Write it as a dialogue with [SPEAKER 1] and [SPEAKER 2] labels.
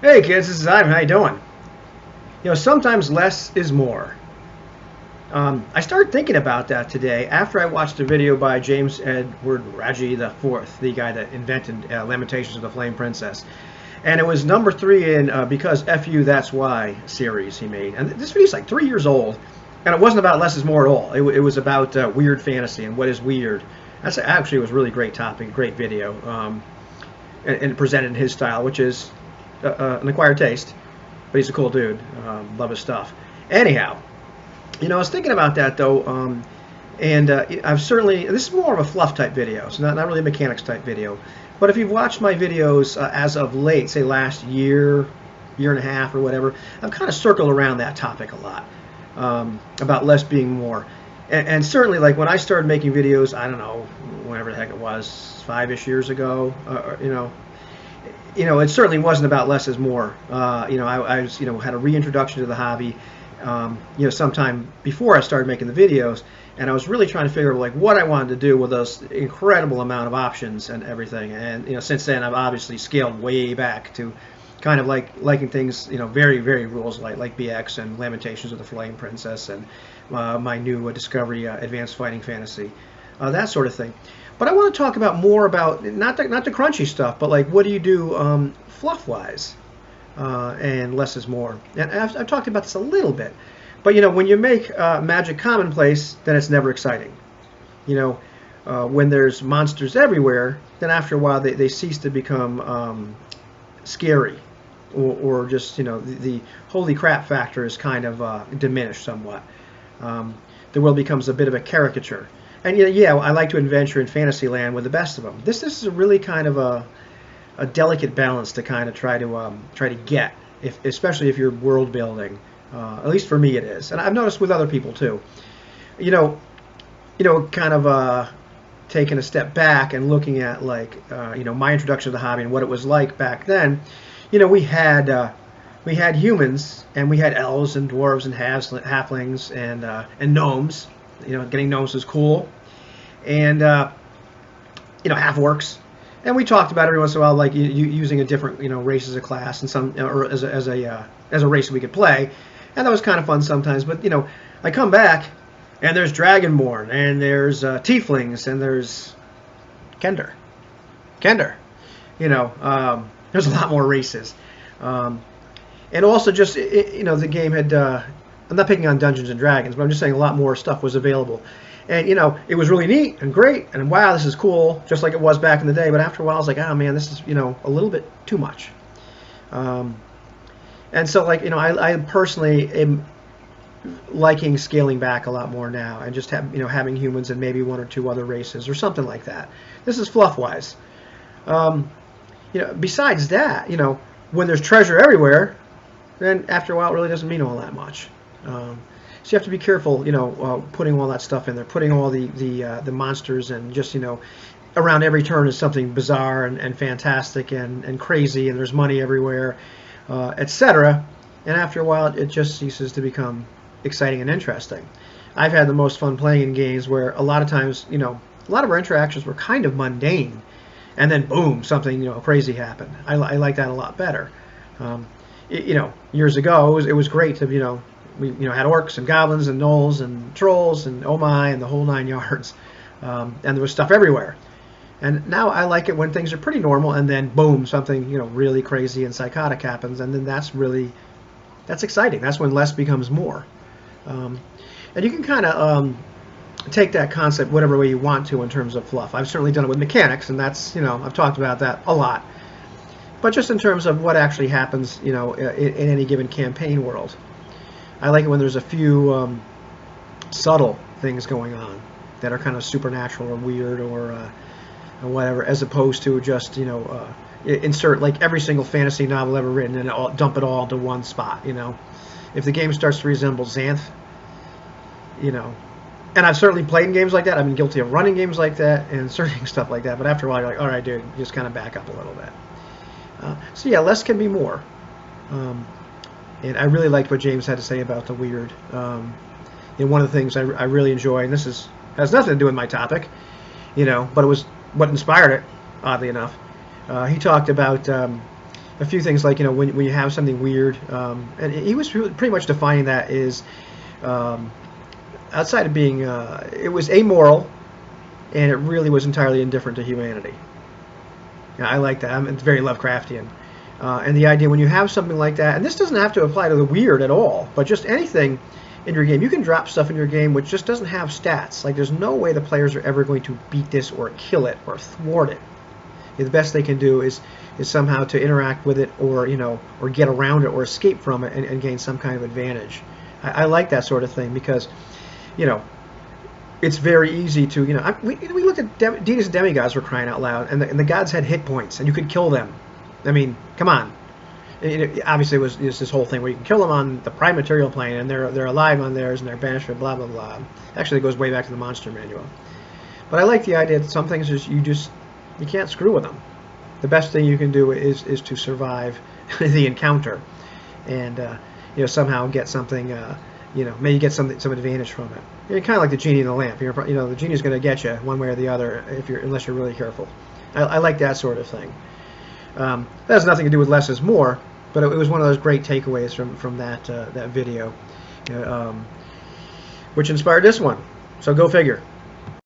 [SPEAKER 1] Hey kids, this is Ivan. How you doing? Sometimes less is more. I started thinking about that today after I watched a video by James Edward Raji IV, the guy that invented Lamentations of the Flame Princess. And it was number 3 in Because F.U. That's Why series he made. And this video's like 3 years old, and it wasn't about less is more at all. It was about weird fantasy and what is weird. That's actually was a really great topic, great video, and presented in his style, which is an acquired taste, but he's a cool dude. Love his stuff. Anyhow, I was thinking about that though, and I've certainly, this is more of a fluff type video, so not really a mechanics type video. But if you've watched my videos as of late, say last year, year and a half or whatever, I've kind of circled around that topic a lot, about less being more. And certainly, like when I started making videos, I don't know, whenever the heck it was, 5-ish years ago, it certainly wasn't about less is more. I was, had a reintroduction to the hobby, sometime before I started making the videos, and I was really trying to figure out like what I wanted to do with those incredible amount of options and everything. And since then, I've obviously scaled way back to kind of liking things, very, very rules like BX and Lamentations of the Flame Princess and my new Discovery Advanced Fighting Fantasy, that sort of thing. But I want to talk about more about not the crunchy stuff, but like what do you do fluff-wise, and less is more. And I've talked about this a little bit, but when you make magic commonplace, then it's never exciting. When there's monsters everywhere, then after a while they cease to become scary, or just the holy crap factor is kind of diminished somewhat. The world becomes a bit of a caricature. And yeah, I like to adventure in Fantasyland with the best of them. This is a really kind of a delicate balance to kind of try to get, especially if you're world building. At least for me it is, and I've noticed with other people too. Kind of taking a step back and looking at like my introduction to the hobby and what it was like back then. We had humans, and we had elves and dwarves and halflings and gnomes. Getting gnomes was cool, and half orcs, and we talked about every once in a while like using a different race as a class and some or as a race we could play, and that was kind of fun sometimes. But I come back and there's Dragonborn and there's Tieflings and there's Kender. There's a lot more races, and also just the game had. I'm not picking on Dungeons and Dragons, but I'm just saying a lot more stuff was available. And, it was really neat and great, and wow, this is cool, just like it was back in the day. But after a while, I was like, oh man, this is, a little bit too much. And so, like, I personally am liking scaling back a lot more now and just having humans and maybe 1 or 2 other races or something like that. This is fluff-wise. Besides that, when there's treasure everywhere, then after a while, it really doesn't mean all that much. So you have to be careful, putting all that stuff in there, putting all the monsters and just, around every turn is something bizarre and fantastic and crazy, and there's money everywhere, etc. And after a while, it just ceases to become exciting and interesting. I've had the most fun playing in games where a lot of times, a lot of our interactions were kind of mundane, and then boom, something crazy happened. I like that a lot better. Years ago, it was great to we had orcs and goblins and gnolls and trolls and oh my and the whole 9 yards, and there was stuff everywhere. And now I like it when things are pretty normal and then boom, something really crazy and psychotic happens, and then that's exciting. That's when less becomes more. And you can kind of take that concept whatever way you want to in terms of fluff. I've certainly done it with mechanics, and that's I've talked about that a lot. But just in terms of what actually happens, in any given campaign world. I like it when there's a few subtle things going on that are kind of supernatural or weird or whatever, as opposed to just insert like every single fantasy novel ever written and dump it all into one spot. If the game starts to resemble Xanth, and I've certainly played in games like that. I've been guilty of running games like that and inserting stuff like that. But after a while, you're like, all right, dude, just kind of back up a little bit. So yeah, less can be more. And I really liked what James had to say about the weird. And one of the things I really enjoy, and this has nothing to do with my topic, but it was what inspired it, oddly enough. He talked about a few things like, you know, when you have something weird, and he was pretty much defining that is, outside of being, it was amoral, and it really was entirely indifferent to humanity. Yeah, I like that. It's very Lovecraftian. And the idea when you have something like that, and this doesn't have to apply to the weird at all, but just anything in your game. You can drop stuff in your game which just doesn't have stats. Like, there's no way the players are ever going to beat this or kill it or thwart it. The best they can do is somehow to interact with it, or, you know, or get around it or escape from it and gain some kind of advantage. I like that sort of thing because, you know, it's very easy to, you know, we looked at deities and demigods, were crying out loud, and the gods had hit points and you could kill them. I mean, come on. Obviously, it was this whole thing where you can kill them on the prime material plane, and they're alive on theirs, and they're banished, blah blah blah. Actually, it goes way back to the monster manual. But I like the idea that some things you can't screw with them. The best thing you can do is to survive the encounter, and you know, somehow get something. You know, maybe get some advantage from it. You're kind of like the genie in the lamp. You know, the genie's going to get you one way or the other unless you're really careful. I like that sort of thing. That has nothing to do with less is more, but it was one of those great takeaways from that video, you know, which inspired this one. So go figure.